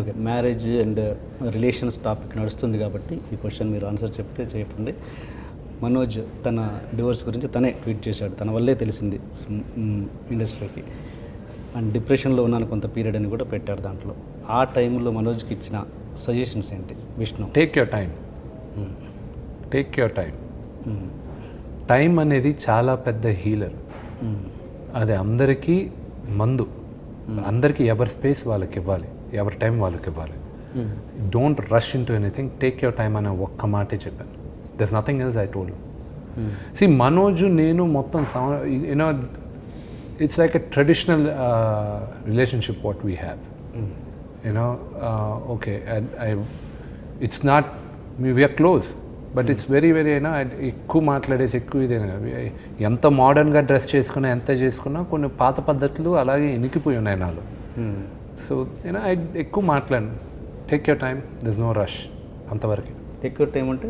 Okay, marriage and relations topic నడుస్తుంది కాబట్టి ఈ క్వశ్చన్ మీరు ఆన్సర్ చెప్తే చెప్పండి. మనోజ్ తన డివోర్స్ గురించి తనే ట్వీట్ చేశాడు, తన వల్లే తెలిసింది ఇండస్ట్రీకి, అండ్ డిప్రెషన్లో ఉన్నాను కొంత పీరియడ్ అని కూడా పెట్టాడు. దాంట్లో ఆ టైంలో మనోజ్కి ఇచ్చిన సజెషన్స్ ఏంటి Vishnu? Take your time, take your time. Time అనేది చాలా పెద్ద హీలర్. అది అందరికీ మందు. అందరికీ ఎవరి స్పేస్ వాళ్ళకి ఇవ్వాలి, ఎవరి టైం వాళ్ళకి ఇవ్వాలి. Don't rush into anything, take your time అనే ఒక్క మాటే చెప్పాను. There's nothing else I told. See Manoj నేను మొత్తం you know it's like a traditional relationship what we have. You know okay, it's not we are close, but it's very very అయినా ఎక్కువ మాట్లాడేసి ఎక్కువ ఇదేనా, ఎంత మోడర్న్గా డ్రెస్ చేసుకున్నా ఎంత చేసుకున్నా కొన్ని పాత పద్ధతులు అలాగే ఎనికిపోయి ఉన్నాయి నాలో. సో యూనో ఎక్కువ మాట్లాడను. Take your time, this no rush, అంతవరకు. టేక్ యువర్ టైం అంటే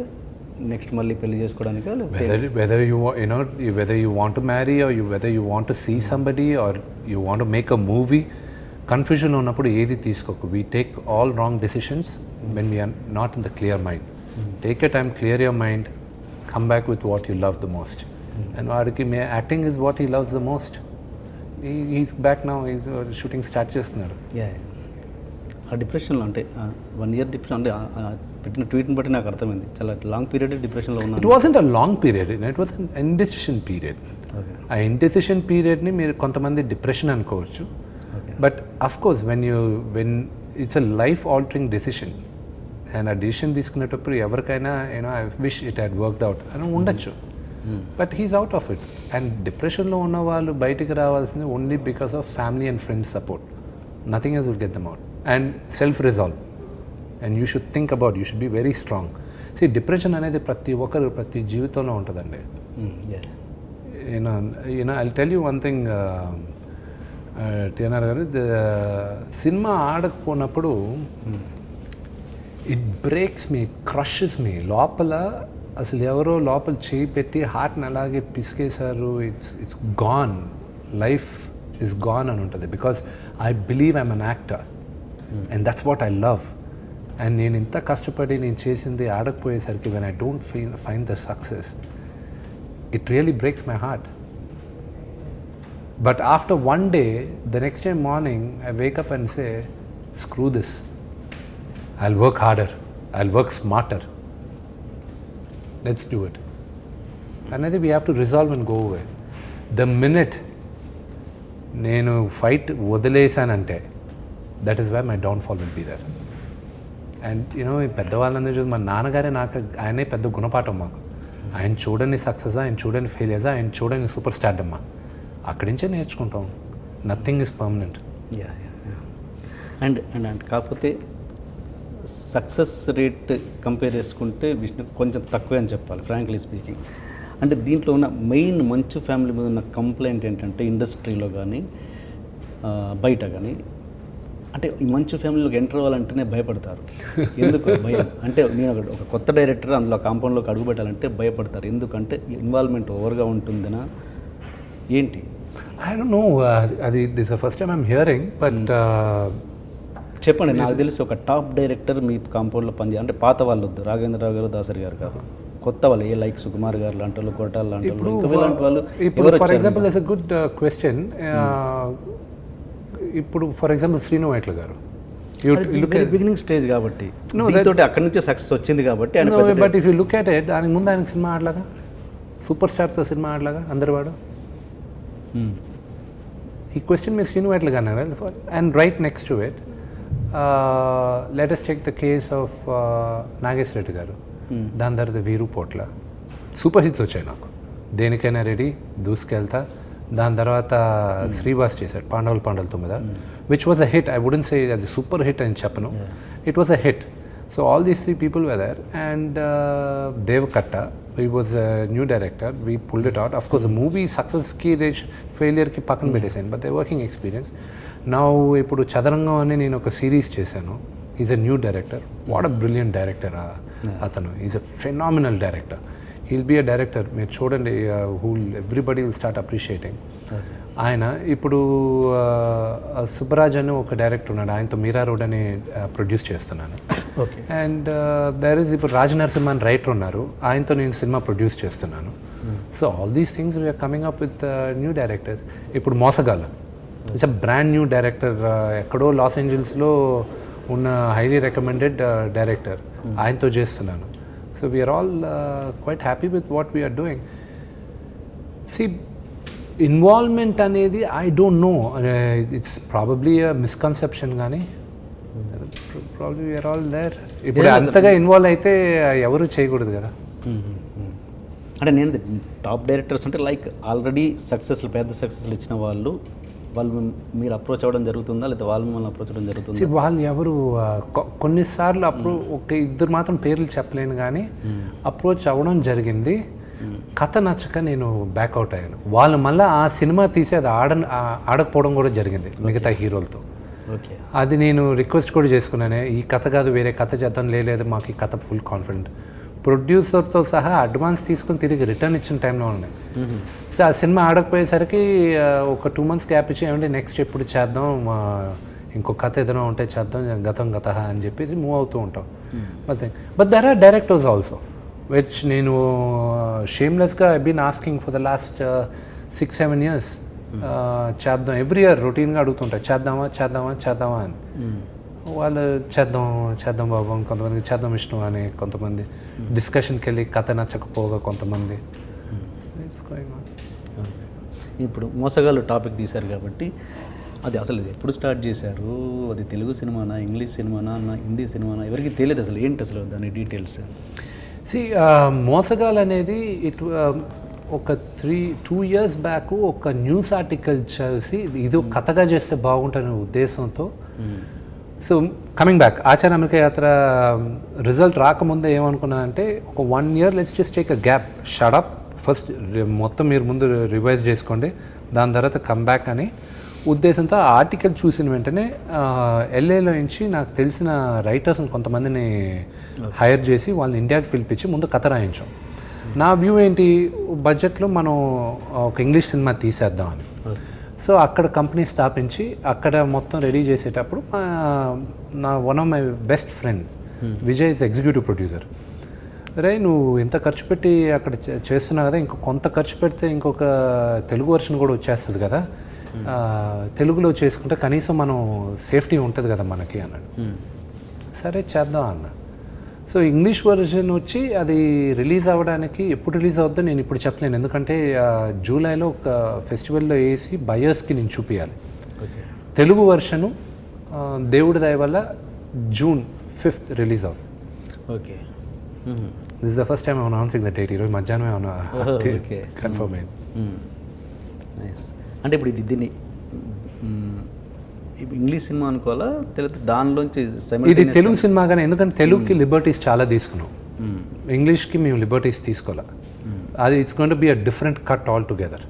నెక్స్ట్ మళ్ళీ పెళ్లి చేసుకోవడానికి, whether you want to marry or whether you want to see somebody or you want to make a movie, confusion ఉన్నప్పుడు ఏది తీసుకోకు. We take all wrong decisions when we are not in the clear mind. Take your time, clear your mind, come back with what you love the most. And వాడికి acting is what he loves the most. He's back now, he's shooting start చేస్తున్నాడు. ఆ డిప్రెషన్లో అంటే 1 year depression అంటే పెట్టిన ట్వీట్ని బట్టి నాకు అర్థమైంది, చాలా లాంగ్ పీరియడ్ డిప్రెషన్లో ఉన్నాను. It wasn't a long period, it was an indecision period. ఆ ఇండెసిషన్ పీరియడ్ని మీరు కొంతమంది డిప్రెషన్ అనుకోవచ్చు. But of course when it's a life altering decision, and ఆ డెసిషన్ తీసుకునేటప్పుడు ఎవరికైనా you know I wish it had worked out అని ఉండొచ్చు. But he's out of it. And డిప్రెషన్లో ఉన్న వాళ్ళు బయటికి రావాల్సింది only because of family and friends support. Nothing else will get them out. And self resolve. And you should think about, you should be very strong. See depression అనేది ప్రతి జీవితంలో ఉంటుందండి. You know I tell you one thing, TNR garu, cinema ఆడకపోయినప్పుడు it breaks me, crushes me. లోపల అసలు ఎవరో లోపల చేయి పెట్టి హార్ట్ని అలాగే పిసికేశారు. It's gone, life is gone అని ఉంటుంది. Because I believe I'm an actor and that's what I love. అండ్ నేను ఇంత కష్టపడి నేను చేసింది ఆడకపోయేసరికి when I don't find the success, it really breaks my heart. But after one day, the next day morning, I wake up and say, screw this. I'll work harder. I'll work smarter. Let's do it. And I think we have to resolve and go away. The minute నేను fight వదిలేసానంటే, that is where my downfall will be there. And you know, ఈ పెద్దవాళ్ళందరూ చూసి మా నాన్నగారే ఆయనే పెద్ద గుణపాఠం మాకు. ఆయన చూడని సక్సెస్, ఆయన చూడని ఫెయిలియర్స్, ఆయన చూడని సూపర్ స్టార్డమ్మా. అక్కడి నుంచే నేర్చుకుంటాం. Nothing is permanent. అండ్ కాకపోతే సక్సెస్ రేట్ కంపేర్ చేసుకుంటే విష్ణు కొంచెం తక్కువే అని చెప్పాలి, ఫ్రాంక్లీ స్పీకింగ్. అంటే దీంట్లో ఉన్న మెయిన్ మంచు ఫ్యామిలీ మీద ఉన్న కంప్లైంట్ ఏంటంటే, ఇండస్ట్రీలో కానీ బయట కానీ, అంటే ఈ మంచు ఫ్యామిలీలోకి ఎంటర్ అవ్వాలంటేనే భయపడతారు. ఎందుకు భయం అంటే, నేను ఒక కొత్త డైరెక్టర్ అందులో కాంపౌండ్లోకి అడుగు పెట్టాలంటే భయపడతారు. ఎందుకంటే ఇన్వాల్వ్మెంట్ ఓవర్గా ఉంటుందనా ఏంటి? I don't know. This is the first time I'm hearing, but చెప్పండి. నాకు తెలిసి ఒక టాప్ డైరెక్టర్ మీ కాంపౌండ్లో పనిచేయాలి అంటే పాత వాళ్ళు వద్దు, రాఘవేంద్రరావు గారు, దాసరి గారు కాదు, కొత్త వాళ్ళు, ఏ లైక్ సుకుమార్ గారు లాంటి వాళ్ళు, కోటాలు లాంటి వాళ్ళు, ఇలాంటి వాళ్ళు. For example it's a good question. ఇప్పుడు ఫర్ ఎగ్జాంపుల్ శ్రీను వైట్ల గారు బిగినింగ్ స్టేజ్ కాబట్టి అక్కడి నుంచే సక్సెస్ వచ్చింది కాబట్టి. But if you look at it, దానికి ముందు ఆయనకు సినిమా ఆడలాగా, సూపర్ స్టార్తో సినిమా ఆడలాగా అందరివాడు. ఈ క్వశ్చన్ మీరు శ్రీను వైట్ల గారు అన్నారు. And right next to it, let us take the case of Nageswara Reddy గారు. దాని తర్వాత వీరు పోట్ల సూపర్ హిట్స్ వచ్చాయి నాకు. దేనికైనా రెడీ, దూసుకెళ్తా. దాని తర్వాత శ్రీవాస్ చేశాడు పాండవులు 9, which was a hit. I wouldn't say అది సూపర్ హిట్ అని చెప్పను, it was a hit. So all these 3 people were there, and Dev Katta, he was a new director. We pulled it out. Of course, the movie success ki failure ki pakan betesanu, but they're working experience. Now ippudu Chadarangam ani nenu oka series chesanu. He's a new director. What a brilliant director atanu. He's a phenomenal director. He'll be a director. Meer chodandi who everybody will start appreciating. ఆయన ఇప్పుడు సుబ్బరాజ్ అని ఒక director ఉన్నాడు, ఆయనతో Meera road అని produce చేస్తున్నాను. Okay. And there is ఇప్పుడు రాజ్ నరసింహ అని రైటర్ ఉన్నారు, ఆయనతో నేను సినిమా ప్రొడ్యూస్ చేస్తున్నాను. So all these things we are coming up with new directors. ఇప్పుడు మోసగాల it's a brand new director, ఎక్కడో లాస్ ఏంజల్స్లో ఉన్న హైలీ రికమెండెడ్ డైరెక్టర్, ఆయనతో చేస్తున్నాను. So we are all quite happy with what we are doing. See involvement అనేది I don't know, it's probably misconception, కానీ ప్రాబ్లీ వీఆర్ ఆల్ దేర్. ఇప్పుడు అంతగా ఇన్వాల్వ్ అయితే ఎవరు చేయకూడదు కదా. అంటే నేను టాప్ డైరెక్టర్స్ అంటే లైక్ ఆల్రెడీ సక్సెస్లు పెద్ద సక్సెస్లు ఇచ్చిన వాళ్ళు మీరు అప్రోచ్ అవ్వడం జరుగుతుందా, లేదా వాళ్ళు మిమ్మల్ని అప్రోచ్ అవ్వడం జరుగుతుందా? వాళ్ళు ఎవరు కొన్నిసార్లు అప్పుడు ఒక ఇద్దరు మాత్రం పేర్లు చెప్పలేను, కానీ అప్రోచ్ అవ్వడం జరిగింది. కథ నచ్చక నేను బ్యాక్అవుట్ అయ్యాను. వాళ్ళు మళ్ళీ ఆ సినిమా తీసి అది ఆడకపోవడం కూడా జరిగింది మిగతా హీరోలతో. ఓకే. అది నేను రిక్వెస్ట్ కూడా చేసుకున్నాను, ఈ కథ కాదు వేరే కథ చేద్దాం. లేదు మాకు ఈ కథ ఫుల్ కాన్ఫిడెంట్. ప్రొడ్యూసర్తో సహా అడ్వాన్స్ తీసుకుని తిరిగి రిటర్న్ ఇచ్చిన టైంలో ఉన్నాయి. సో ఆ సినిమా ఆడకపోయేసరికి ఒక 2 months గ్యాప్ ఇచ్చి ఏమంటే నెక్స్ట్ ఎప్పుడు చేద్దాం, ఇంకో కథ ఏదైనా ఉంటే చేద్దాం, గత అని చెప్పేసి మూవ్ అవుతూ ఉంటాం. But there are directors also which నేను షేమ్లెస్గా I been asking for the last 6-7 years చేద్దాం. ఎవ్రీ ఇయర్ రొటీన్గా అడుగుతుంటారు చేద్దామా అని. వాళ్ళు చేద్దాం బాబు, కొంతమందికి చేద్దాం ఇష్టం అని, కొంతమంది డిస్కషన్కి వెళ్ళి కథ నచ్చకపోగా కొంతమంది. ఇప్పుడు మోసగాళ్ళు టాపిక్ తీశారు కాబట్టి అది అసలు ఎప్పుడు స్టార్ట్ చేశారు, అది తెలుగు సినిమానా, ఇంగ్లీష్ సినిమానా, హిందీ సినిమానా, ఎవరికి తెలియదు అసలు ఏంటి అసలు దాని డీటెయిల్స్. మోసగాళ్ళు అనేది ఒక 2 years బ్యాక్ ఒక న్యూస్ ఆర్టికల్ చేసి ఇది కథగా చేస్తే బాగుంటుందనే ఉద్దేశంతో. సో కమింగ్ బ్యాక్, ఆచార్య అమెరికా యాత్ర రిజల్ట్ రాకముందే ఏమనుకున్నానంటే ఒక 1 year let's just take a gap, shut up first మొత్తం మీరు ముందు రివైజ్ చేసుకోండి, దాని తర్వాత కమ్ బ్యాక్ అని ఉద్దేశంతో ఆ ఆర్టికల్ చూసిన వెంటనే LAలో నుంచి నాకు తెలిసిన రైటర్స్ని కొంతమందిని హైర్ చేసి వాళ్ళని ఇండియాకి పిలిపించి ముందు కథ రాయించాం. నా వ్యూ ఏంటి, బడ్జెట్లో మనం ఒక ఇంగ్లీష్ సినిమా తీసేద్దాం అని. సో అక్కడ కంపెనీ స్థాపించి అక్కడ మొత్తం రెడీ చేసేటప్పుడు one of my best friend Vijay is executive producer. రే నువ్వు ఇంత ఖర్చు పెట్టి అక్కడ చేస్తున్నావు కదా, కొంత ఖర్చు పెడితే ఇంకొక తెలుగు వర్షన్ కూడా వచ్చేస్తుంది కదా, తెలుగులో చేసుకుంటే కనీసం మనం సేఫ్టీ ఉంటుంది కదా మనకి అన్నాడు. సరే చేద్దాం అన్న. సో ఇంగ్లీష్ వర్షన్ వచ్చి అది రిలీజ్ అవ్వడానికి ఎప్పుడు రిలీజ్ అవుద్దో నేను ఇప్పుడు చెప్పలేను, ఎందుకంటే జూలైలో ఒక ఫెస్టివల్లో వేసి బయర్స్కి నేను చూపించాలి. తెలుగు వర్షను దేవుడి దయ వల్ల June 5th రిలీజ్ అవుతుంది. Okay. This is the first time announcing the date. ఈరోజు మధ్యాహ్నం ఏమన్నా కన్ఫర్మ్ అయింది. అంటే ఇప్పుడు దీన్ని ఇంగ్లీష్ సినిమా అనుకోవాలా, తెలియదు దానిలోంచి ఇది తెలుగు సినిమా కానీ, ఎందుకంటే తెలుగుకి లిబర్టీస్ చాలా తీసుకున్నాం, ఇంగ్లీష్కి మేము లిబర్టీస్ తీసుకోవాలి. అది it's going to be a different cut all together.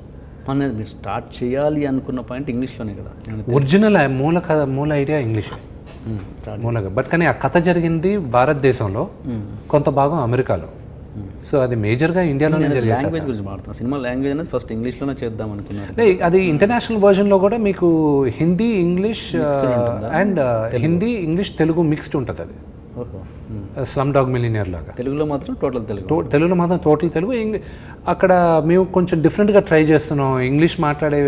అనేది మీరు స్టార్ట్ చేయాలి అనుకున్న పాయింట్ ఇంగ్లీష్లోనే కదా, ఒరిజినల్ మూల ఐడియా ఇంగ్లీష్ మూలగా. బట్ కానీ ఆ కథ జరిగింది భారతదేశంలో, కొంత భాగం అమెరికాలో. సో అది మేజర్గా ఇండియాలోనే జరిగింది. లాంగ్వేజ్ గురించి మాట్లాడుతున్నాను, సినిమా లాంగ్వేజ్ అనేది ఫస్ట్ ఇంగ్లీష్లోనే చేద్దాం అనుకున్నారు. అది ఇంటర్నేషనల్ వర్జన్లో కూడా మీకు Hindi English and Hindi English Telugu mixed ఉంటుంది. అది స్లమ్ డాగ్ మిలినియర్ లాగా. తెలుగులో మాత్రం టోటల్ తెలుగులో మాత్రం టోటల్ తెలుగు. అక్కడ మేము కొంచెం డిఫరెంట్గా ట్రై చేస్తున్నాం. ఇంగ్లీష్ మాట్లాడే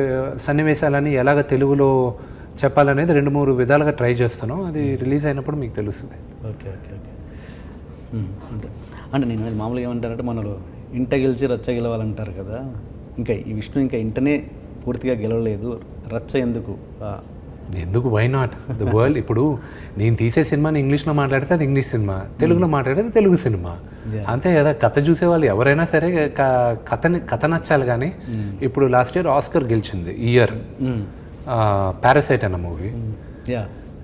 సన్నివేశాలని ఎలాగ తెలుగులో చెప్పాలనేది 2-3 విధాలుగా ట్రై చేస్తున్నాం. అది రిలీజ్ అయినప్పుడు మీకు తెలుస్తుంది. ఓకే. అంటే నేను మామూలుగా ఏమంటారంటే మనలో ఇంట గెలిచి రచ్చ గెలవాలంటారు కదా, ఇంకా ఈ విష్ణు ఇంకా ఇంటనే పూర్తిగా గెలవలేదు, రచ్చ ఎందుకు వై నాట్ ద వరల్డ్. ఇప్పుడు నేను తీసే సినిమాని ఇంగ్లీష్లో మాట్లాడితే అది ఇంగ్లీష్ సినిమా, తెలుగులో మాట్లాడితే తెలుగు సినిమా, అంతే కదా. కథ చూసేవాళ్ళు ఎవరైనా సరే కథ నచ్చాలి. కానీ ఇప్పుడు లాస్ట్ ఇయర్ ఆస్కర్ గెలిచింది ఈ ఇయర్ పారాసైట్ అన్న movie.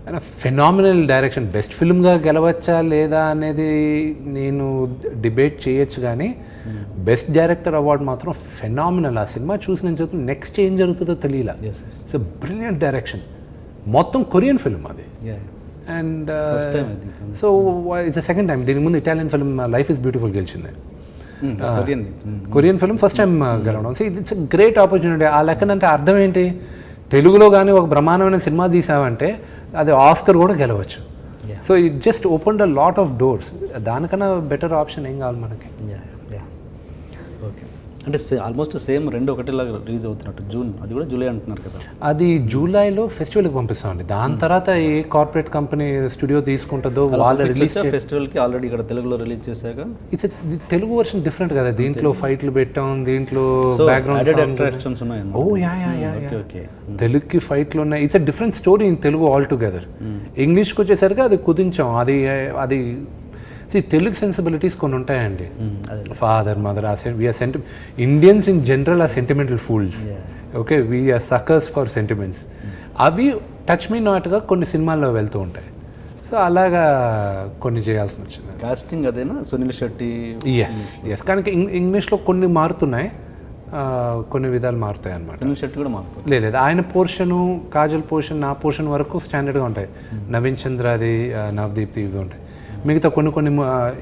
And phenomenal direction. Best ఫిల్మ్గా గెలవచ్చా లేదా అనేది నేను డిబేట్ చేయొచ్చు, కానీ బెస్ట్ డైరెక్టర్ అవార్డు మాత్రం ఫెనామినల్. ఆ సినిమా చూసిన తర్వాత నెక్స్ట్ ఏం జరుగుతుందో తెలియలా. It's brilliant direction. మొత్తం కొరియన్ ఫిల్మ్ అది. And so it's the second time. దీని ముందు Italian film life is beautiful గెలిచింది. కొరియన్ ఫిల్మ్ ఫస్ట్ టైం గెలవడం. So it's great opportunity. ఆ లెక్కనంటే అర్థం ఏంటి, తెలుగులో కానీ ఒక బ్రహ్మాండమైన సినిమా తీసామంటే అది ఆస్కర్ కూడా గెలవచ్చు. So it just opened a lot of doors. దానికన్నా బెటర్ ఆప్షన్ ఏం కావాలి మనకి. ఓకే, అంటే ఆల్మోస్ట్ సేమ్ రెండు ఒకటిలాగా రిలీజ్ అవుతున్నట్టు. జూన్, అది కూడా జూలై అంటున్నారు కదా. అది జూలైలో ఫెస్టివల్కి పంపిస్తామండి. దాని తర్వాత ఏ కార్పొరేట్ కంపెనీ స్టూడియో తీసుకుంటుందో వాళ్ళు రిలీజ్ ఫెస్టివల్కి ఆల్రెడీ ఇక్కడ తెలుగులో రిలీజ్ చేశాక. ఇట్స్ తెలుగు వర్షన్ డిఫరెంట్ కదా, దీంట్లో ఫైట్లు పెట్టాం, దీంట్లో బ్యాక్గ్రౌండ్ అట్రాక్షన్స్ ఉన్నాయి. ఓ యా ఓకే, తెలుగుకి ఫైట్లు ఉన్నాయి. It's a different story in Telugu all together. ఇంగ్లీష్కి వచ్చేసరికి అది కుదించాం. అది తెలుగు సెన్సిబిలిటీస్ కొన్ని ఉంటాయండి. Father mother, we are Indians in general are sentimental fools. Okay, we are suckers for sentiments. అవి టచ్ మీ నాట్గా కొన్ని సినిమాల్లో వెళ్తూ ఉంటాయి. సో అలాగా కొన్ని చేయాల్సి వచ్చింది. కాస్టింగ్ అదేనా, సునీల్ శెట్టి? ఎస్ కానీ ఇంగ్లీష్లో కొన్ని మారుతున్నాయి, కొన్ని విధాలు మారుతాయి అన్నమాట. సునీల్ శెట్టి కూడా మారుతుంది? లేదు, ఆయన పోర్షను, కాజల్ పోర్షన్, నా పోర్షన్ వరకు స్టాండర్డ్గా ఉంటాయి. నవీన్ చంద్రది, నవదీప్ ఇవి ఉంటాయి. మిగతా కొన్ని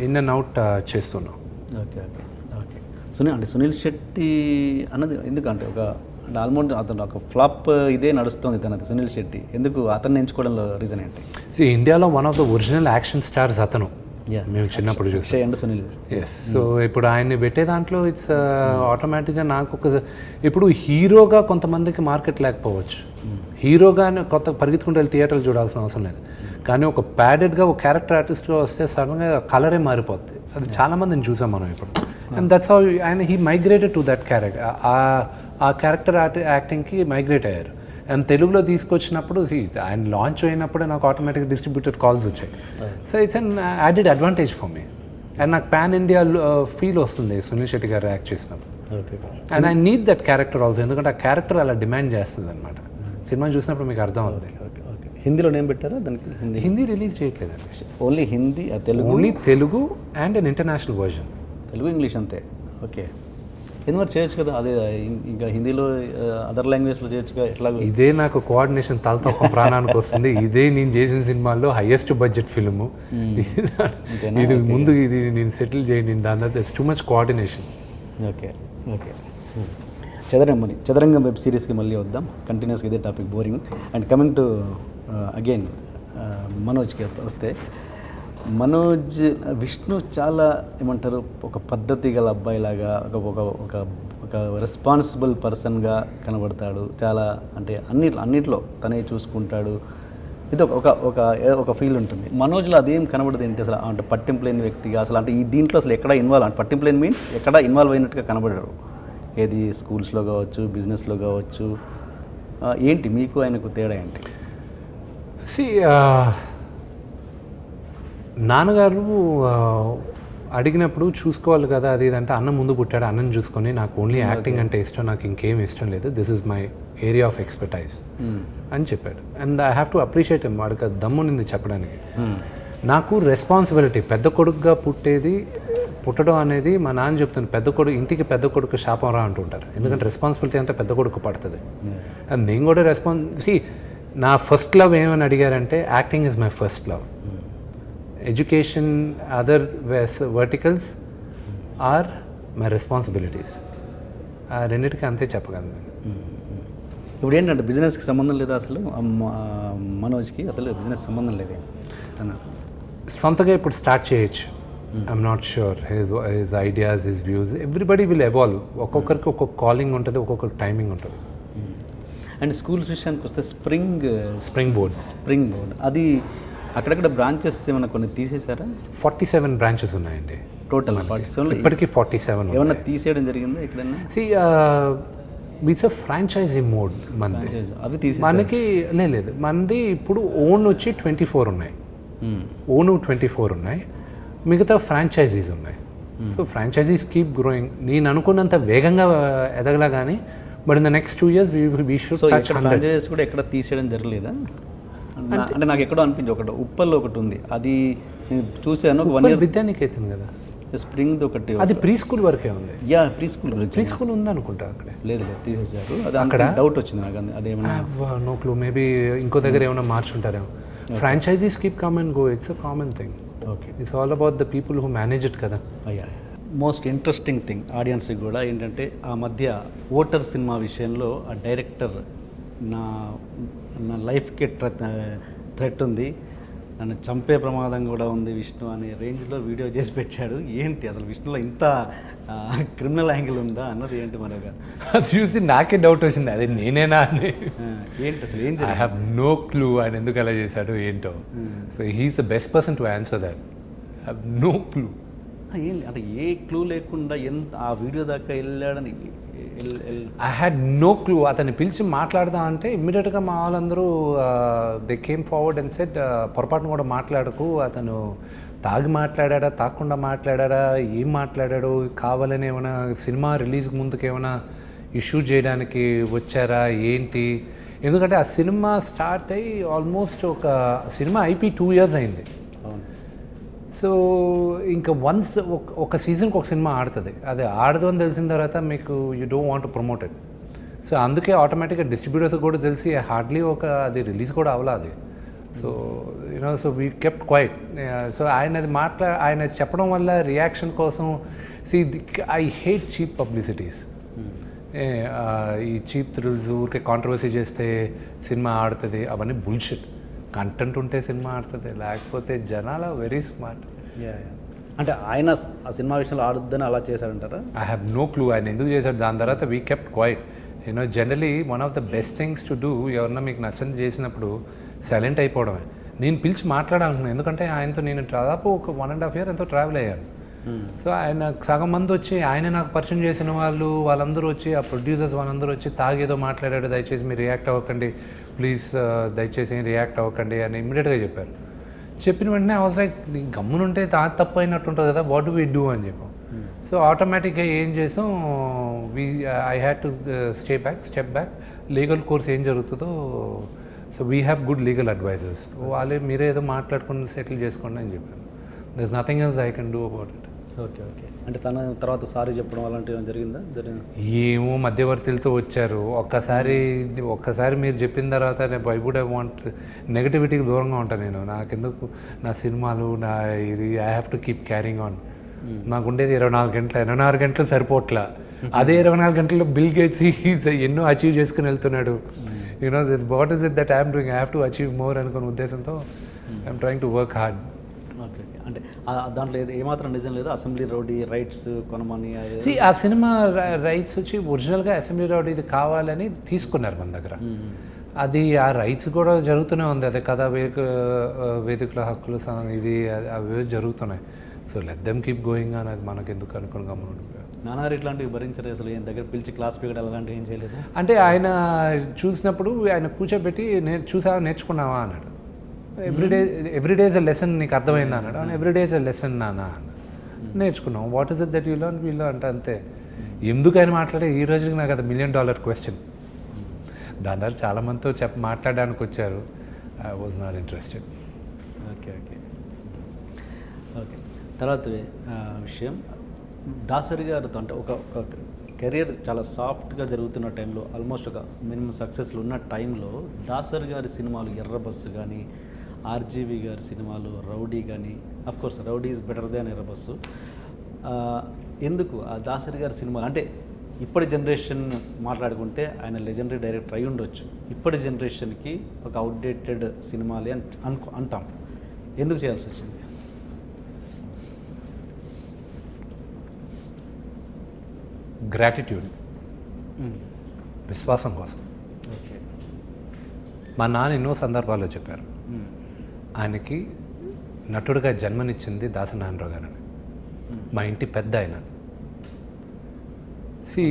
ఇన్ అండ్ అవుట్ చేస్తున్నాం. Okay okay okay. Sunil Shetty అన్నది ఎందుకంటే అంటే ఆల్మోస్ట్ అతను ఒక ఫ్లాప్ ఇదే నడుస్తుంది తనది. సునీల్ శెట్టి ఎందుకు అతన్ని ఎంచుకోవడంలో రీజన్ ఏంటి? ఇండియాలో one of the original action stars అతను. మేము చిన్నప్పుడు చూసాం సునీల్. ఎస్. సో ఇప్పుడు ఆయన్ని పెట్టే దాంట్లో ఇట్స్ ఆటోమేటిక్గా నాకు ఇప్పుడు హీరోగా కొంతమందికి మార్కెట్ లేకపోవచ్చు. హీరోగానే కొత్త పరిగెత్తుకుంటూ వెళ్ళి థియేటర్లు చూడాల్సిన అవసరం లేదు. కానీ ఒక ప్యాడెడ్గా ఒక క్యారెక్టర్ ఆర్టిస్ట్గా వస్తే సడన్గా కలరే మారిపోద్ది. అది చాలామందిని చూసాం మనం ఇప్పుడు. And that's how he migrated to that character. ఆ క్యారెక్టర్ యాక్టింగ్కి మైగ్రేట్ అయ్యారు. అండ్ తెలుగులో తీసుకొచ్చినప్పుడు ఆయన లాంచ్ అయినప్పుడే నాకు ఆటోమేటిక్ డిస్ట్రిబ్యూటర్ కాల్స్ వచ్చాయి. So it's an added advantage for me. And నాకు పాన్ ఇండియా ఫీల్ వస్తుంది సునీల్ శెట్టి గారు యాక్ట్ చేసినప్పుడు. And I need that character also, ఎందుకంటే ఆ క్యారెక్టర్ అలా డిమాండ్ చేస్తుంది అనమాట. సినిమా చూసినప్పుడు మీకు అర్థం అవుతుంది. హిందీలో నేమ్ పెట్టారా దానికి? హిందీ రిలీజ్ చేయట్లేదండి. Only Hindi, Telugu? Only Telugu and an international version. Telugu, English అంతే. ఓకే, ఎందుకు చేయొచ్చు కదా అదే, ఇంకా హిందీలో అదర్ లాంగ్వేజ్లో చేయొచ్చుగా. ఎట్లా? ఇదే నాకు కోఆర్డినేషన్ తలతొక్క ప్రాణానికి వస్తుంది. ఇదే నేను చేసిన సినిమాల్లో హైయెస్ట్ బడ్జెట్ ఫిల్ము ఇది. ముందు ఇది నేను సెటిల్ చేయండి, దాని తర్వాత it's too much coordination. Okay okay. Chadarangam web సిరీస్కి మళ్ళీ వద్దాం. కంటిన్యూస్గా ఇదే topic, boring. And coming to again మనోజ్కి వస్తే, మనోజ్ విష్ణు చాలా ఏమంటారు, ఒక పద్ధతి గల అబ్బాయిలాగా, ఒక రెస్పాన్సిబుల్ పర్సన్గా కనబడతాడు. చాలా అంటే అన్నిట్లో తనే చూసుకుంటాడు. ఇది ఒక ఫీల్ ఉంటుంది. మనోజ్లో అదేం కనబడదు ఏంటి అసలు, అంటే పట్టింపు లేని వ్యక్తిగా అసలు, అంటే ఈ దీంట్లో అసలు ఎక్కడ ఇన్వాల్వ్, అంటే పట్టింపు లేని మీన్స్ ఎక్కడ ఇన్వాల్వ్ అయినట్టుగా కనబడరు. ఏది స్కూల్స్లో కావచ్చు, బిజినెస్లో కావచ్చు. ఏంటి మీకు ఆయనకు తేడా ఏంటి? నాన్నగారు అడిగినప్పుడు చూసుకోవాలి కదా అది ఇదంటే, అన్నం ముందు పుట్టాడు, అన్నం చూసుకొని నాకు ఓన్లీ యాక్టింగ్ అంటే ఇష్టం, నాకు ఇంకేం ఇష్టం లేదు, this is my area of expertise అని చెప్పాడు. And I have to appreciate him. వాడికి దమ్మునింది చెప్పడానికి. నాకు రెస్పాన్సిబిలిటీ, పెద్ద కొడుకుగా పుట్టడం అనేది మా నాన్న చెప్తాను, ఇంటికి పెద్ద కొడుకు శాపం రా అంటుంటారు. ఎందుకంటే రెస్పాన్సిబిలిటీ అంతా పెద్ద కొడుకు పడుతుంది. అండ్ నేను కూడా నా ఫస్ట్ లవ్ ఏమని అడిగారంటే, acting is my first love. Education, other verticals are my responsibilities. ఆ రెండింటికి అంతే చెప్పగలను. ఇప్పుడు ఏంటంటే బిజినెస్కి సంబంధం లేదా అసలు? మనోజ్కి అసలు బిజినెస్ సంబంధం లేదే. సొంతగా ఇప్పుడు స్టార్ట్ చేయొచ్చు. I'm not sure his ideas, his views, everybody will evolve. ఒక్కొక్కరికి ఒక్కొక్క కాలింగ్ ఉంటుంది, ఒక్కొక్కరికి టైమింగ్ ఉంటుంది. అండ్ స్కూల్స్ విషయానికి వస్తే స్ప్రింగ్ బోర్డ్ అది అక్కడక్కడ బ్రాంచెస్ ఏమైనా కొన్ని తీసేశారా? 47 బ్రాంచెస్ ఉన్నాయండి టోటల్. 47 ఇప్పటికీ 47 ఏమన్నా తీసేయడం జరిగిందా ఎక్కడైనా? ఇట్స్ అ ఫ్రాంచైజీ మోడ్ మనది. అవి తీసి మనకి లేదు, మనది ఇప్పుడు ఓన్ వచ్చి 24 ఉన్నాయి. ఓన్ 24 ఉన్నాయి, మిగతా ఫ్రాంచైజీస్ ఉన్నాయి. So franchises keep growing. నేను అనుకున్నంత వేగంగా ఎదగలా కానీ, but in the next 2 years we should touch 100. Franchises కూడా ఎక్కడ తీసేయడం జరగలేదా? అంటే నాకు ఎక్కడో అనిపించి, ఉప్పల్లో ఒకటి ఉంది, అది నేను చూసాను. ఒక 1 year విద్యానికేతన్ కదా, స్ప్రింగ్ ఒకటి, అది ప్రీ స్కూల్ వరకే ఉంది. ప్రీ స్కూల్ గురించి. ప్రీ స్కూల్ ఉంది అనుకుంటా అక్కడ. లేదు తీసేసారు. అది అక్కడ డౌట్ వచ్చింది నాకు. అదేమన్నా నో క్లూ, మేబీ ఇంకో దగ్గర ఏమైనా మార్చుంటారేమో. Franchises keep come and go, it's a common thing. Okay, it's all about the people who manage it కదా. మోస్ట్ ఇంట్రెస్టింగ్ థింగ్ ఆడియన్స్కి కూడా ఏంటంటే ఆ మధ్య ఓటర్ సినిమా విషయంలో ఆ డైరెక్టర్ నా నా లైఫ్కి థ్రెట్ ఉంది, నన్ను చంపే ప్రమాదం కూడా ఉంది విష్ణు అనే రేంజ్లో వీడియో చేసి పెట్టాడు. ఏంటి అసలు విష్ణులో ఇంత క్రిమినల్ యాంగిల్ ఉందా అన్నది ఏంటి మరొక అది చూసి నాకే డౌట్ వచ్చింది, అదే నేనేనా అని. ఏంటి అసలు ఏం ఐ హ్యావ్ నో క్లూ ఆయన ఎందుకు అలా చేశాడు ఏంటో. So he is the best person to answer that. I have no clue. ఏం అంటే ఏ క్లూ లేకుండా ఎంత ఆ వీడియో దాకా వెళ్ళాడని ఐ హ్యాడ్ నో క్లూ. అతన్ని పిలిచి మాట్లాడదాం అంటే ఇమ్మీడియట్గా మా వాళ్ళందరూ they came forward and set పొరపాటును కూడా మాట్లాడకు, అతను తాగి మాట్లాడా తాకుండా మాట్లాడా ఏం మాట్లాడాడు, కావాలని ఏమైనా సినిమా రిలీజ్ ముందుకు ఏమైనా ఇష్యూ చేయడానికి వచ్చారా ఏంటి. ఎందుకంటే ఆ సినిమా స్టార్ట్ అయ్యి ఆల్మోస్ట్ ఒక సినిమా అయిపోయి 2 years అయింది. సో ఇంకా వన్స్ ఒక సీజన్కి ఒక సినిమా ఆడుతుంది, అది ఆడదు అని తెలిసిన తర్వాత మీకు you don't want to promote it. So అందుకే ఆటోమేటిక్గా డిస్ట్రిబ్యూటర్స్ కూడా తెలిసి హార్డ్లీ అది రిలీజ్ కూడా అవ్వలేదు అది. So you know so we kept quiet. So ఆయన చెప్పడం వల్ల రియాక్షన్ కోసం ఐ హేట్ చీప్ పబ్లిసిటీస్. ఈ చీప్ థ్రిల్స్ ఊరికే కాంట్రవర్సీ చేస్తే సినిమా ఆడుతుంది, అవన్నీ బుల్షిట్. కంటెంట్ ఉంటే సినిమా ఆడుతుంది, లేకపోతే జనాల వెరీ స్మార్ట్. అంటే ఆయన ఆ సినిమా విషయంలో ఆడుద్దని అలా చేశాడంటారా? ఐ హ్యావ్ నో క్లూ ఆయన ఎందుకు చేశాడు. దాని తర్వాత we kept quiet. You know generally one of the best things to do, ఎవరన్నా మీకు నచ్చని చేసినప్పుడు సైలెంట్ అయిపోవడమే. నేను పిలిచి మాట్లాడాలనుకున్నాను, ఎందుకంటే ఆయనతో నేను దాదాపు ఒక 1.5 year ఎంతో ట్రావెల్ అయ్యాను. సో ఆయన సగం మంది వచ్చి ఆయన నాకు పరిచయం చేసిన వాళ్ళందరూ వచ్చి ఆ ప్రొడ్యూసర్స్ వాళ్ళందరూ వచ్చి తాగేదో మాట్లాడాడు, దయచేసి మీరు రియాక్ట్ అవ్వకండి ప్లీజ్, దయచేసి రియాక్ట్ అవ్వకండి అని ఇమ్మీడియట్గా చెప్పారు. చెప్పిన వెంటనే అవసరం లైక్ గమ్మునుంటే తప్పు అయినట్టు ఉంటుంది కదా, వాట్ డు వి డూ అని చెప్పాం. సో ఆటోమేటిక్గా ఏం చేసాం, I had to step back. Legal course ఏం జరుగుతుందో, so we have good legal advisors, వాళ్ళే మీరే ఏదో మాట్లాడుకుని సెటిల్ చేసుకోండి అని చెప్పాను. There is nothing else I can do about it. Okay okay. అంటే తన తర్వాత సారీ చెప్పడం అలాంటివి జరిగిందా? ఏమో మధ్యవర్తులతో వచ్చారు. ఒక్కసారి మీరు చెప్పిన తర్వాత నేను ఐ వుడ్ హ్యావ్ వాంట్ నెగటివిటీకి దూరంగా ఉంటాను నేను. నాకెందుకు నా సినిమాలు నా ఇది I have to keep carrying on. నాకు ఉండేది 24 గంటలు సరిపోట్లా. అదే 24 గంటల్లో బిల్ గేట్స్ ఎన్నో అచీవ్ చేసుకుని వెళ్తున్నాడు. You know this what is it that I'm doing, I have to achieve more అనుకున్న ఉద్దేశంతో I'm trying to work hard. Okay. అంటే దాంట్లో ఏమాత్రం నిజం లేదు, అసెంబ్లీ రౌడీ రైట్స్ కొనమని ఆ సినిమా రైట్స్ వచ్చి ఒరిజినల్గా అసెంబ్లీ రౌడీది కావాలని తీసుకున్నారు మన దగ్గర. అది ఆ రైట్స్ కూడా జరుగుతూనే ఉంది, అదే కథా వేదికల హక్కులు ఇది అవి జరుగుతున్నాయి. So let them keep going అని, అది మనకు ఎందుకు అనుకుని గమనించారు. నానారు ఇట్లాంటివి భరించరు, అసలు ఏం దగ్గర పిలిచి క్లాస్ పీకడం అలాంటివి ఏం చేయలేదు. అంటే ఆయన చూసినప్పుడు ఆయన కూర్చోబెట్టి నేర్చుకున్నావా అన్నాడు. ఎవ్రీడే ఇస్ ఎ లెసన్, నీకు అర్థమైందా అన్నాడు. ఎవ్రీడే ఇస్ ఎ లెసన్ నాన్న నేర్చుకున్నాం. What is it that you learn వీళ్ళు అంటే అంతే. ఎందుకు ఆయన మాట్లాడే ఈ రోజుకి నాకు అది $1 million క్వశ్చన్. దాని ద్వారా చాలామందితో మాట్లాడడానికి వచ్చారు, I was not interested. Okay okay okay. తర్వాత విషయం దాసరి గారితో, అంటే ఒక కెరియర్ చాలా సాఫ్ట్గా జరుగుతున్న టైంలో, ఆల్మోస్ట్ ఒక మినిమం సక్సెస్లు ఉన్న టైంలో దాసరి గారి సినిమాలు ఎర్రబస్సు కానీ, ఆర్జీవి గారి సినిమాలు రౌడీ కానీ, of course rowdy is better than ఎర్రబస్సు. ఎందుకు ఆ దాసరి గారి సినిమాలు అంటే ఇప్పటి జనరేషన్ మాట్లాడుకుంటే ఆయన లెజెండరీ డైరెక్టర్ అయి ఉండొచ్చు, ఇప్పటి జనరేషన్కి ఒక అవుట్డేటెడ్ సినిమాలే అంటాం. ఎందుకు చేయాల్సి వచ్చింది? గ్రాటిట్యూడ్, విశ్వాసం కోసం. ఓకే. మా నాన్న ఎన్నో సందర్భాల్లో చెప్పారు, ఆయనకి నటుడిగా జన్మనిచ్చింది దాసనారాయణరావు గారని. మా ఇంటి పెద్ద ఆయన. See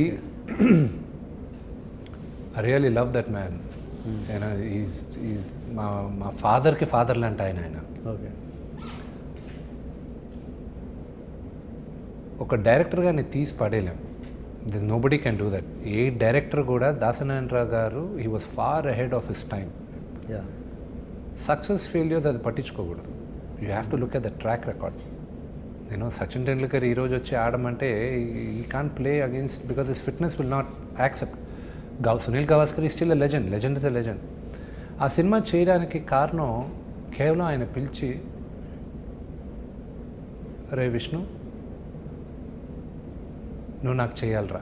I really love that man. ఆయన ఈజ్ మా ఫాదర్కి ఫాదర్ లాంటి ఆయన. ఓకే. ఒక డైరెక్టర్గా నేను తీసి పడేయలేం. This nobody can do that. ఏ డైరెక్టర్ కూడా Dasanarayanarao garu he was far ahead of his time. Success failures అది పట్టించుకోకూడదు. You have to look at the track record. నేను సచిన్ టెండూల్కర్ ఈరోజు వచ్చి ఆడమంటే he can't play against because his fitness will not accept. Sunil Gavaskar is still a legend. Legend is a legend. ఆ cinema చేయడానికి కారణం కేవలం ఆయన పిలిచి, రే విష్ణు నువ్వు నాకు చేయాలరా,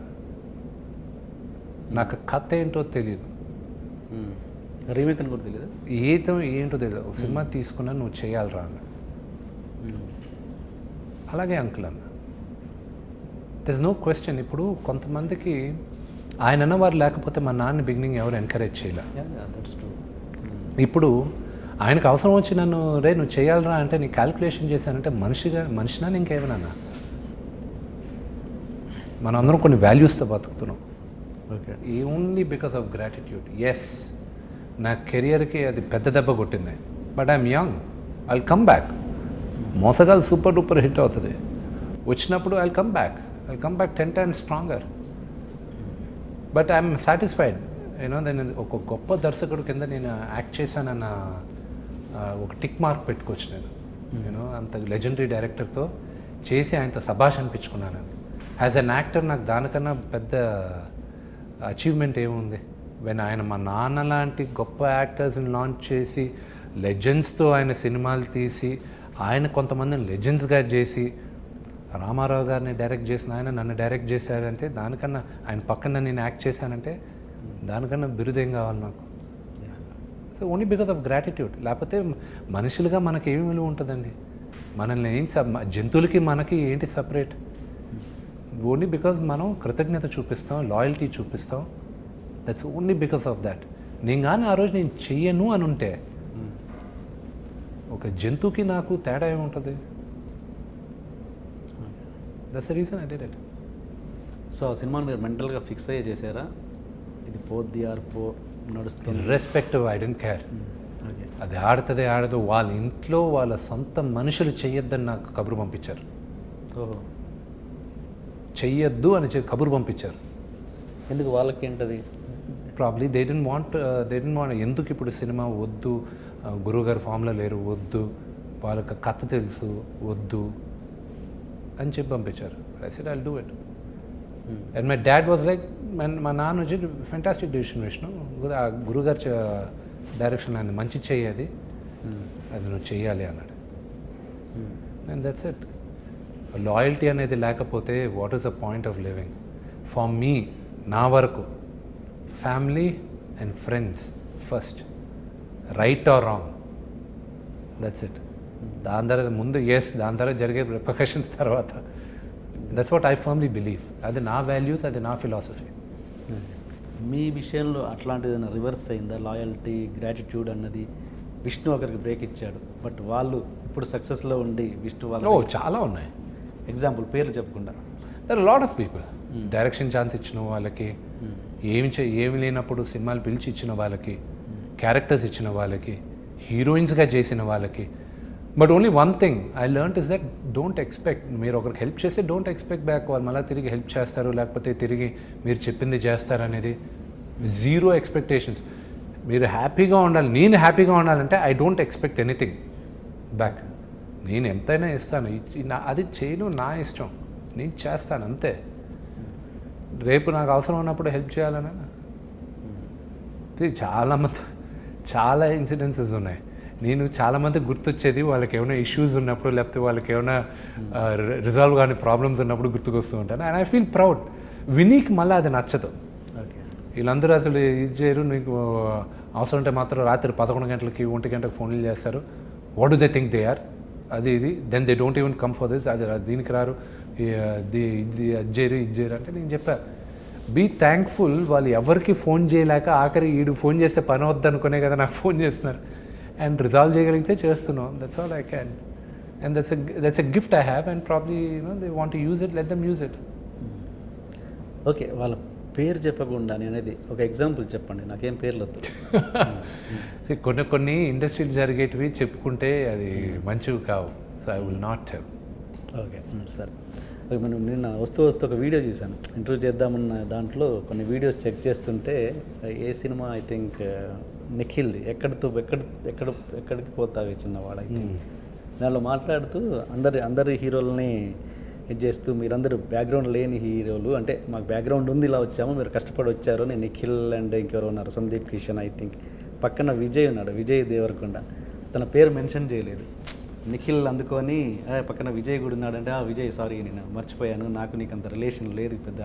నాకు కథ ఏంటో తెలియదు, రీమేక్ అని కూడా తెలియదు, ఏంటో తెలియదు, ఒక సినిమా తీసుకున్నా నువ్వు చేయాలరా అన్న. అలాగే అంకుల్ అన్న, దెర్ నో క్వశ్చన్. ఇప్పుడు కొంతమందికి ఆయన అన్నవారు లేకపోతే మా నాన్న బిగినింగ్ ఎవరు ఎంకరేజ్ చేయలే. That's true. ఇప్పుడు ఆయనకు అవసరం వచ్చి నన్ను రే నువ్వు చేయాలరా అంటే నీ క్యాలిక్యులేషన్ చేశానంటే మనిషినా ఇంకేమైనా. మనం అందరం కొన్ని వాల్యూస్తో బతుకుతున్నాం. Okay. Only because of gratitude. Yes, నా కెరియర్కి అది పెద్ద దెబ్బ కొట్టింది, but I'm young, I'll come back. Mosagallu super duper hit అవుతుంది, వచ్చినప్పుడు I'll come back 10 times stronger. But I'm satisfied. నేను ఒక గొప్ప దర్శకుడు కింద నేను యాక్ట్ చేశానన్న ఒక టిక్ మార్క్ పెట్టుకోవచ్చు. నేను అంత లెజెండరీ డైరెక్టర్తో చేసి ఆయనతో సభాష్ అనిపించుకున్నాను. యాజ్ అన్ యాక్టర్ నాకు దానికన్నా పెద్ద అచీవ్మెంట్ ఏముంది? వెన్ ఆయన మా నాన్న లాంటి గొప్ప యాక్టర్స్ని లాంచ్ చేసి లెజెండ్స్తో ఆయన సినిమాలు తీసి ఆయన కొంతమందిని లెజెండ్స్గా చేసి రామారావు గారిని డైరెక్ట్ చేసిన ఆయన నన్ను డైరెక్ట్ చేశారంటే దానికన్నా ఆయన పక్కన నేను యాక్ట్ చేశానంటే దానికన్నా బిరుదేం కావాలి నాకు? So only because of gratitude. లేకపోతే మనుషులుగా మనకి ఏమి విలువ ఉంటుందండి? మనల్ని జంతువులకి మనకి ఏంటి సపరేట్? ఓన్లీ బికాజ్ మనం కృతజ్ఞత చూపిస్తాం, లాయల్టీ చూపిస్తాం. That's only because of that. నేను కానీ ఆ రోజు నేను చెయ్యను అని ఉంటే ఒక జంతువుకి నాకు తేడా ఏముంటుంది? That's the reason I did it. So ఆ సినిమాని మీరు మెంటల్గా ఫిక్స్ అయ్యే చేశారా? ఇది పోద్ది ఆర్పో నడుస్తుంది, irrespective, I don't care. Okay. అది ఆడదు వాళ్ళ ఇంట్లో వాళ్ళ సొంత మనుషులు చెయ్యొద్దని నాకు కబురు పంపించారు. ఓహో, చెయ్యొద్దు అని కబురు పంపించారు. ఎందుకు? వాళ్ళకి ఏంటది? ప్రాబ్లీ దే డోంట్ వాంట్ ఎందుకు ఇప్పుడు సినిమా వద్దు, గురువుగారు ఫామ్లో లేరు, వద్దు, వాళ్ళకి కథ తెలుసు, వద్దు అని చెప్పి పంపించారు. I said I'll do it. And my dad was like, మా నాన్న వచ్చి ఫెంటాస్టిక్ డిసిషన్ విష్ణు, ఆ గురుగారు డైరెక్షన్ ఆయన మంచి చెయ్యి, అది నువ్వు చెయ్యాలి అన్నాడు. And that's it. లాయల్టీ అనేది లేకపోతే what is the point of living? For me, నా వరకు family and friends first, right are wrong, that's it. దాని తర్వాత ముందు దాని తర్వాత జరిగే రిపర్కషన్స్ తర్వాత, that's what I firmly believe. అది నా వాల్యూస్, అది నా ఫిలాసఫీ. మీ విషయంలో అట్లాంటిది రివర్స్ అయిందా? లాయల్టీ, గ్రాటిట్యూడ్ అన్నది విష్ణు ఒకరికి బ్రేక్ ఇచ్చాడు, బట్ వాళ్ళు ఇప్పుడు సక్సెస్లో ఉండి విష్ణు వాళ్ళు చాలా ఉన్నాయి. ఎగ్జాంపుల్ పేర్లు చెప్పకుండా there are lot of people. Direction chance ఇచ్చిన వాళ్ళకి, ఏమి లేనప్పుడు సినిమాలు పిలిచి ఇచ్చిన వాళ్ళకి, క్యారెక్టర్స్ ఇచ్చిన వాళ్ళకి, హీరోయిన్స్గా చేసిన వాళ్ళకి. But only one thing I learned is that don't expect. మీరు ఒకరికి హెల్ప్ చేస్తే డోంట్ ఎక్స్పెక్ట్ బ్యాక్ వాళ్ళు మళ్ళీ తిరిగి హెల్ప్ చేస్తారు, లేకపోతే తిరిగి మీరు చెప్పింది చేస్తారు అనేది. Zero expectations. మీరు హ్యాపీగా ఉండాలి, నేను హ్యాపీగా ఉండాలంటే I don't expect anything back. నేను ఎంతైనా ఇస్తాను, అది చేయను, నా ఇష్టం, నేను చేస్తాను అంతే. రేపు నాకు అవసరం ఉన్నప్పుడు హెల్ప్ చేయాలనే చాలా ఇన్సిడెన్సెస్ ఉన్నాయి. నేను చాలామంది గుర్తొచ్చేది వాళ్ళకి ఏమైనా ఇష్యూస్ ఉన్నప్పుడు, లేకపోతే వాళ్ళకి ఏమైనా రిజాల్వ్ కానీ ప్రాబ్లమ్స్ ఉన్నప్పుడు గుర్తుకొస్తూ ఉంటాను. And I feel proud. వినీకి మళ్ళీ అది నచ్చదు. ఓకే, వీళ్ళందరూ అసలు ఇది చేయరు, నీకు అవసరం ఉంటే మాత్రం రాత్రి 11 గంటలకి 1 గంటలకు ఫోన్లు చేస్తారు. What do they think they are? అది then they don't even come for this. అది దీనికి రారు, ఇది చేయరు అంటే నేను చెప్పాను, బీ థ్యాంక్ఫుల్. వాళ్ళు ఎవరికి ఫోన్ చేయలేక ఆఖరి వీడు ఫోన్ చేస్తే పని వద్దనుకునే కదా నాకు ఫోన్ చేస్తున్నారు. అండ్ రిజాల్వ్ చేయగలిగితే చేస్తున్నాం. That's all I can. And that's a gift I have. And probably they want to use it, let them use it. Okay, వాళ్ళ పేరు చెప్పకుండా నేను అనేది ఒక ఎగ్జాంపుల్ చెప్పండి, నాకేం పేర్లు వద్దు. కొన్ని ఇండస్ట్రీలు జరిగేటివి చెప్పుకుంటే అది మంచివి కావు. So I will not tell. Okay, సరే. ఓకే, మనం నిన్న వస్తూ ఒక వీడియో చూశాను, ఇంటర్వ్యూ చేద్దామన్న దాంట్లో కొన్ని వీడియోస్ చెక్ చేస్తుంటే ఏ సినిమా ఐ థింక్ నిఖిల్ది, ఎక్కడికి పోతావి చిన్నవాడు, ఐ థింక్ దానిలో మాట్లాడుతూ అందరి హీరోలని ఇది చేస్తూ మీరందరూ బ్యాక్గ్రౌండ్ లేని హీరోలు, అంటే మాకు బ్యాక్గ్రౌండ్ ఉంది, ఇలా వచ్చాము, మీరు కష్టపడి వచ్చారు. నేను నిఖిల్ అండ్ ఇంకెవరు ఉన్నారు, సందీప్ కిషన్ ఐ థింక్, పక్కన విజయ్ ఉన్నాడు, విజయ్ దేవరకొండ, తన పేరు మెన్షన్ చేయలేదు. నిఖిల్ అందుకొని పక్కన విజయ్ కూడా ఉన్నాడంటే విజయ్ సారీ నేను మర్చిపోయాను, నాకు నీకు అంత రిలేషన్ లేదు పెద్ద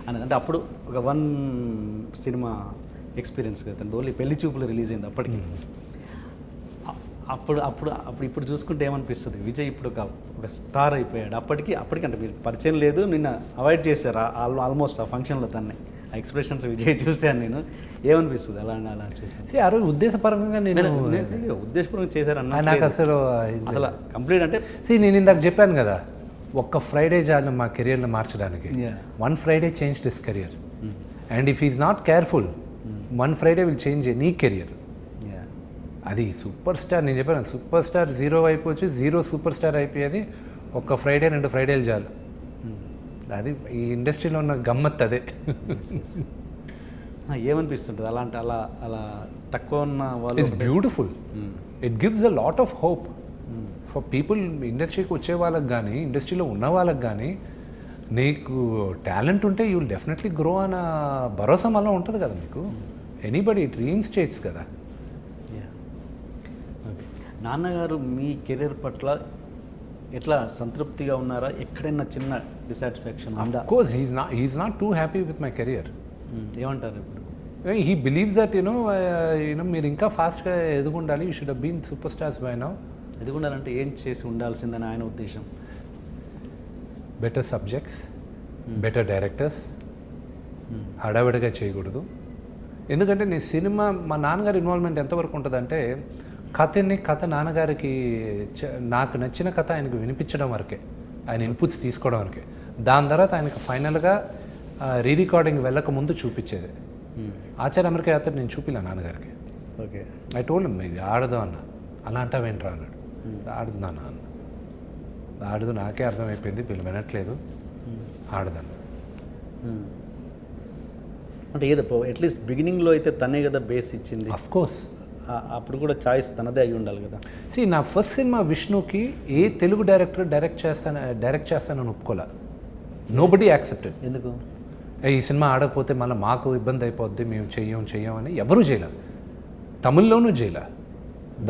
అని. అంటే అప్పుడు ఒక 1 సినిమా ఎక్స్పీరియన్స్ కదా, ఓన్లీ పెళ్లి చూపులు రిలీజ్ అయింది అప్పటికి. ఇప్పుడు చూసుకుంటే ఏమనిపిస్తుంది, విజయ్ ఇప్పుడు ఒక స్టార్ అయిపోయాడు. అప్పటికంటే మీరు పరిచయం లేదు, నిన్న అవాయిడ్ చేశారు ఆల్మోస్ట్ ఆ ఫంక్షన్లో తన్నే. ఆ ఎక్స్ప్రెషన్స్ విజయ్ చూశాను నేను, ఏమనిపిస్తుంది అలా చూసాను. ఆ రోజు ఉద్దేశపరంగా నేను ఉద్దేశపూర్వకంగా చేశారన్న నాకు అసలు కంప్లీట్ అంటే నేను ఇందాక చెప్పాను కదా, ఒక్క ఫ్రైడే చాలు మా కెరియర్ని మార్చడానికి. 1 Friday change this career, and if is not careful 1 Friday will change any career. అది సూపర్ స్టార్, నేను చెప్పాను సూపర్ స్టార్ 0 అయిపోవచ్చు, 0 సూపర్ స్టార్ అయిపోయేది ఒక్క ఫ్రైడే 2 ఫ్రైడేలు చాలు. అది ఈ ఇండస్ట్రీలో ఉన్న గమ్మత్ అదే. ఏమనిపిస్తుంటుంది అలాంటి అలా తక్కువ ఉన్న వాళ్ళు? It's beautiful, it gives a lot of hope for people. ఇండస్ట్రీకి వచ్చే వాళ్ళకి కానీ, ఇండస్ట్రీలో ఉన్న వాళ్ళకి కానీ, నీకు టాలెంట్ ఉంటే యూ విల్ డెఫినెట్లీ గ్రో అన్న భరోసా మళ్ళీ ఉంటుంది కదా మీకు. ఎనీబడి డ్రీమ్ స్టేట్స్ కదా. నాన్నగారు మీ కెరీర్ పట్ల ఎట్లా సంతృప్తిగా ఉన్నారా? ఎక్కడైనా చిన్న డిసాటిస్ఫాక్షన్ ఉందా? Of course he's not too happy with my career. ఏమంటారు ఇప్పుడు? హీ బిలీవ్స్ దట్ యూనో మీరు ఇంకా ఫాస్ట్గా ఎదుగుండాలి, you should have been super stars by now. ఎదుగుండాలంటే ఏం చేసి ఉండాల్సిందని ఆయన ఉద్దేశం? బెటర్ సబ్జెక్ట్స్, బెటర్ డైరెక్టర్స్, హడావిడిగా చేయకూడదు. ఎందుకంటే నీ సినిమా, మా నాన్నగారి ఇన్వాల్వ్మెంట్ ఎంతవరకు ఉంటుందంటే, కథ నాన్నగారికి నాకు నచ్చిన కథ ఆయనకు వినిపించడం వరకే, ఆయన ఇన్పుట్స్ తీసుకోవడం వరకే. దాని తర్వాత ఆయనకు ఫైనల్గా రీరికార్డింగ్ వెళ్ళక ముందు చూపించేది. ఆచార్య అమెరికా యాత్ర నేను చూపిలా నాన్నగారికి. ఓకే, ఐ టోల్డ్ హిమ్ ఇది ఆడదు అన్న. అలా అంటావేంట్రా అన్నాడు. ఆడుతున్నాను అన్న. ఆడదు, నాకే అర్థమైపోయింది, వీళ్ళు వినట్లేదు, ఆడదన్న. అంటే ఏదో అట్లీస్ట్ బిగినింగ్లో అయితే తనే కదా బేస్ ఇచ్చింది. అఫ్ కోర్స్ అప్పుడు కూడా చాయిస్ తనదే అయి ఉండాలి కదా. నా ఫస్ట్ సినిమా విష్ణుకి ఏ తెలుగు డైరెక్టర్ డైరెక్ట్ చేస్తానని ఒప్పుకోలే. Nobody accepted. ఎందుకు? ఈ సినిమా ఆడకపోతే మళ్ళీ మాకు ఇబ్బంది అయిపోద్ది, మేము చెయ్యం అని ఎవరూ చేయలే. తమిళ్లోనూ చేయలే.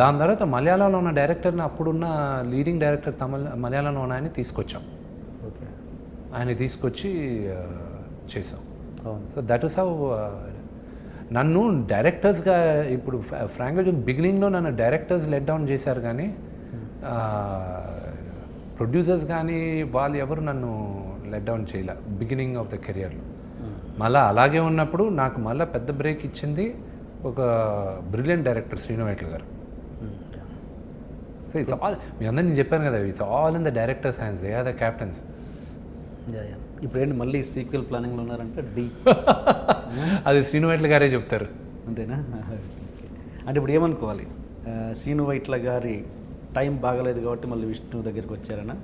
దాని తర్వాత మలయాళంలో ఉన్న డైరెక్టర్ని, అప్పుడున్న లీడింగ్ డైరెక్టర్ మలయాళంలో ఉన్న ఆయన తీసుకొచ్చాం. ఓకే, ఆయన తీసుకొచ్చి చేసాం. అవును. సో దట్ ఈస్ హౌ నన్ను డైరెక్టర్స్గా, ఇప్పుడు ఫ్రాంక్గా బిగినింగ్లో నన్ను డైరెక్టర్స్ లెట్ డౌన్ చేశారు, కానీ ప్రొడ్యూసర్స్ కానీ వాళ్ళు ఎవరు నన్ను లెట్ డౌన్ చేయలే బిగినింగ్ ఆఫ్ ద కెరియర్లో. మళ్ళీ అలాగే ఉన్నప్పుడు నాకు మళ్ళీ పెద్ద బ్రేక్ ఇచ్చింది ఒక బ్రిలియంట్ డైరెక్టర్ శ్రీను వైట్ల గారు. సో ఇట్స్ ఆల్, మీ అందరూ నేను చెప్పాను కదా, it's all in the directors hands, they are the captains. ఇప్పుడు ఏంటి మళ్ళీ సీక్వెల్ ప్లానింగ్లో ఉన్నారంటే అది శ్రీను వైట్ల గారే చెప్తారు. అంతేనా? అంటే ఇప్పుడు ఏమనుకోవాలి, శ్రీను వైట్ల గారి టైం బాగలేదు కాబట్టి మళ్ళీ విష్ణు దగ్గరికి వచ్చారనా?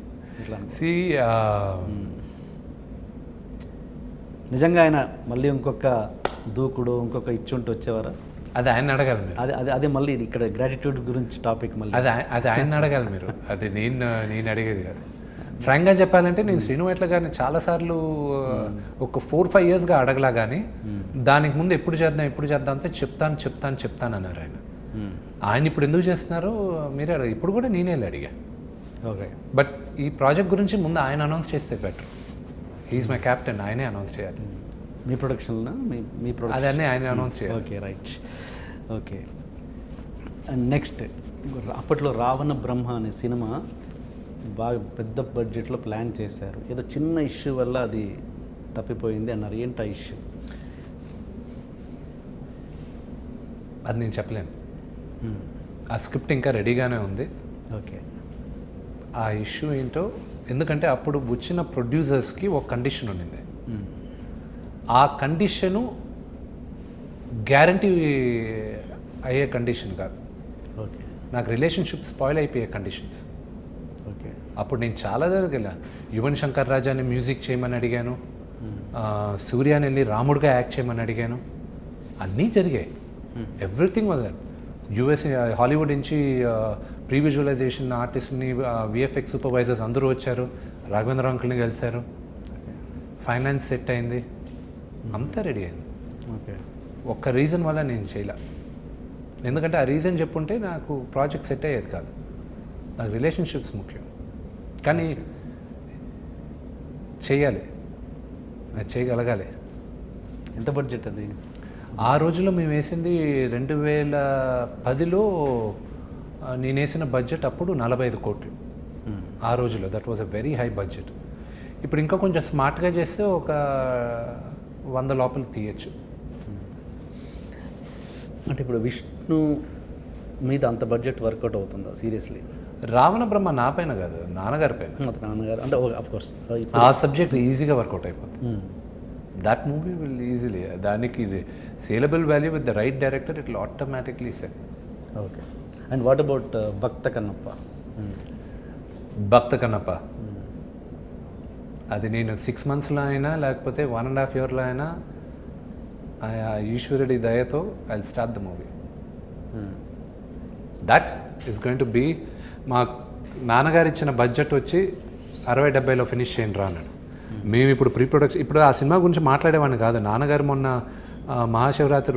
ఇట్లా నిజంగా ఆయన మళ్ళీ ఇంకొక దూకుడు, ఇంకొక ఇచ్చుంటూ వచ్చేవారా? అది ఆయన అడగాలి మీరు. అదే మళ్ళీ ఇక్కడ గ్రాటిట్యూడ్ గురించి టాపిక్ మళ్ళీ అది ఆయన అడగాలి మీరు. అది నేను అడిగేది కాదు. ఫ్రాంక్గా చెప్పాలంటే నేను శ్రీను వైట్ల గారిని చాలాసార్లు ఒక 4-5 ఇయర్స్గా అడగలా, కానీ దానికి ముందు ఎప్పుడు చేద్దాం అంటే చెప్తాను అన్నారు ఆయన. ఆయన ఇప్పుడు ఎందుకు చేస్తున్నారో మీరే అడగ. ఇప్పుడు కూడా నేనే అడిగా. ఓకే, బట్ ఈ ప్రాజెక్ట్ గురించి ముందు ఆయన అనౌన్స్ చేస్తే బెటర్. హీఈస్ మై క్యాప్టెన్, ఆయనే అనౌన్స్ చేయాలి. మీ ప్రొడక్షన్లో మీ ప్రొడక్షన్ అదన్నీ ఆయన అనౌన్స్ చేయాలి. Okay, right. Okay, and next అప్పట్లో రావణ బ్రహ్మ అనే సినిమా బాగా పెద్ద బడ్జెట్లో ప్లాన్ చేశారు. ఏదో చిన్న ఇష్యూ వల్ల అది తప్పిపోయింది అన్నారు. ఏంటి ఆ ఇష్యూ? అది నేను చెప్పలేను. ఆ స్క్రిప్ట్ ఇంకా రెడీగానే ఉంది. ఓకే, ఆ ఇష్యూ ఏంటో, ఎందుకంటే అప్పుడు వచ్చిన ప్రొడ్యూసర్స్కి ఒక కండిషన్ ఉండింది. ఆ కండిషను గ్యారంటీ అయ్యే కండిషన్ కాదు. ఓకే, నాకు రిలేషన్షిప్ స్పాయిల్ అయిపోయే కండిషన్స్. ఓకే, అప్పుడు నేను చాలా దగ్గరికి వెళ్ళాను. యువన్ శంకర్ రాజాని మ్యూజిక్ చేయమని అడిగాను, సూర్యాని వెళ్ళి రాముడిగా యాక్ట్ చేయమని అడిగాను. అన్నీ జరిగాయి. Everything was that. US, Hollywood నుంచి ప్రీ విజువలైజేషన్ ఆర్టిస్ట్ని, విఎఫ్ఎక్స్ సూపర్వైజర్స్ అందరూ వచ్చారు. రాఘవేంద్ర అంకుల్ని కలిశారు. ఫైనాన్స్ సెట్ అయింది, అంతా రెడీ అయింది. ఓకే, ఒక్క రీజన్ వల్ల నేను చేయలే. ఎందుకంటే ఆ రీజన్ చెప్పుంటే నాకు ప్రాజెక్ట్ సెట్ అయ్యేది కాదు. నాకు రిలేషన్షిప్స్ ముఖ్యం. కానీ చేయాలి, అది చేయగలగాలి. ఎంత బడ్జెట్ అది? ఆ రోజుల్లో మేము వేసింది 2010లో నేను వేసిన బడ్జెట్ అప్పుడు 45 కోట్లు ఆ రోజులో. That was a very high budget. ఇప్పుడు ఇంకా కొంచెం స్మార్ట్గా చేస్తే ఒక 100 లోపల తీయచ్చు. అంటే ఇప్పుడు విష్ణు మీద అంత బడ్జెట్ వర్కౌట్ అవుతుందా సీరియస్లీ? రావణ బ్రహ్మ నా పైన కాదు, నాన్నగారి పైన. అతని నాన్నగారు అంటే ఆఫ్ కోర్స్ ఆ సబ్జెక్ట్ ఈజీగా వర్కౌట్ అయిపోతుంది. దట్ మూవీ విల్ ఈజీలీ, దానికి saleable value with the right director it will automatically set. Okay. And what about Bhakta Kannappa? Bhakta Kannappa అది నేను 6 monthsలో అయినా లేకపోతే 1.5 yearలో అయినా ఈశ్వరుడి దయతో I will start the movie. That is going to be. మా నాన్నగారు ఇచ్చిన బడ్జెట్ వచ్చి 60-70లో ఫినిష్ చేయండి రా అన్నాడు. మేము ఇప్పుడు ప్రీ ప్రొడక్షన్, ఇప్పుడు ఆ సినిమా గురించి మాట్లాడేవాడిని కాదు. నాన్నగారు మొన్న మహాశివరాత్రి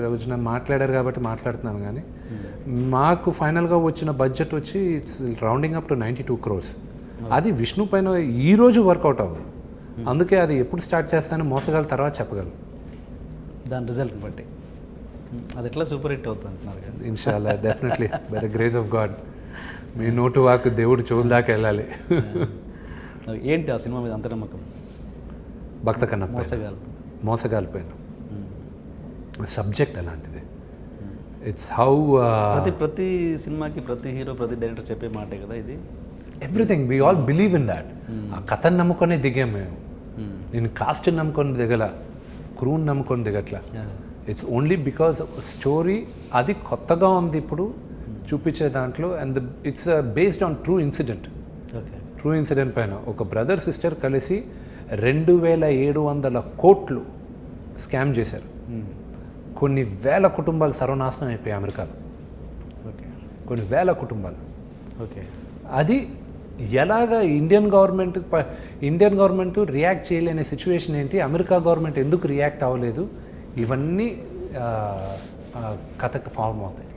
రోజున మాట్లాడారు కాబట్టి మాట్లాడుతున్నాను. కానీ మాకు ఫైనల్గా వచ్చిన బడ్జెట్ వచ్చి it's rounding up to 92 crores. అది విష్ణు పైన ఈరోజు వర్కౌట్ అవ్వదు. అందుకే అది ఎప్పుడు స్టార్ట్ చేస్తానో మోసగాల తర్వాత చెప్పగలను. దాని రిజల్ట్ బట్టి అది ఎట్లా సూపర్ హిట్ అవుతుంది అంటున్నారు కదా? ఇన్షాల్లా, definitely by the grace of God. మీ నోటు వాకు దేవుడు చెవుల దాకా వెళ్ళాలి. ఏంటి ఆ సినిమా మీద అంత నమ్మకం? భక్త కన్నప్ప మోసగాల పైన సబ్జెక్ట్ అలాంటిది. ఇట్స్ హౌ ప్రతి సినిమాకి ప్రతి హీరో ప్రతి డైరెక్టర్ చెప్పే మాటే కదా ఇది. Everything we all believe in that. ఆ కథను నమ్ముకొని దిగాం మేము. నేను కాస్ట్ని నమ్ముకొని దిగల, క్రూని నమ్ముకొని దిగట్లా. ఇట్స్ ఓన్లీ బికాజ్ స్టోరీ అది కొత్తగా ఉంది ఇప్పుడు చూపించే దాంట్లో. And it's based on true incident. Okay. True incident పైన ఒక బ్రదర్ సిస్టర్ కలిసి 2700 కోట్లు స్కామ్ చేశారు. కొన్ని వేల కుటుంబాలు సర్వనాశనం అయిపోయాయి అమెరికాలో. ఓకే. కొన్ని వేల కుటుంబాలు. ఓకే. అది ఎలాగ ఇండియన్ గవర్నమెంట్ రియాక్ట్ చేయలేని సిచ్యువేషన్ ఏంటి, అమెరికా గవర్నమెంట్ ఎందుకు రియాక్ట్ అవ్వలేదు, ఇవన్నీ కథకు ఫార్మ్ అవుతాయి.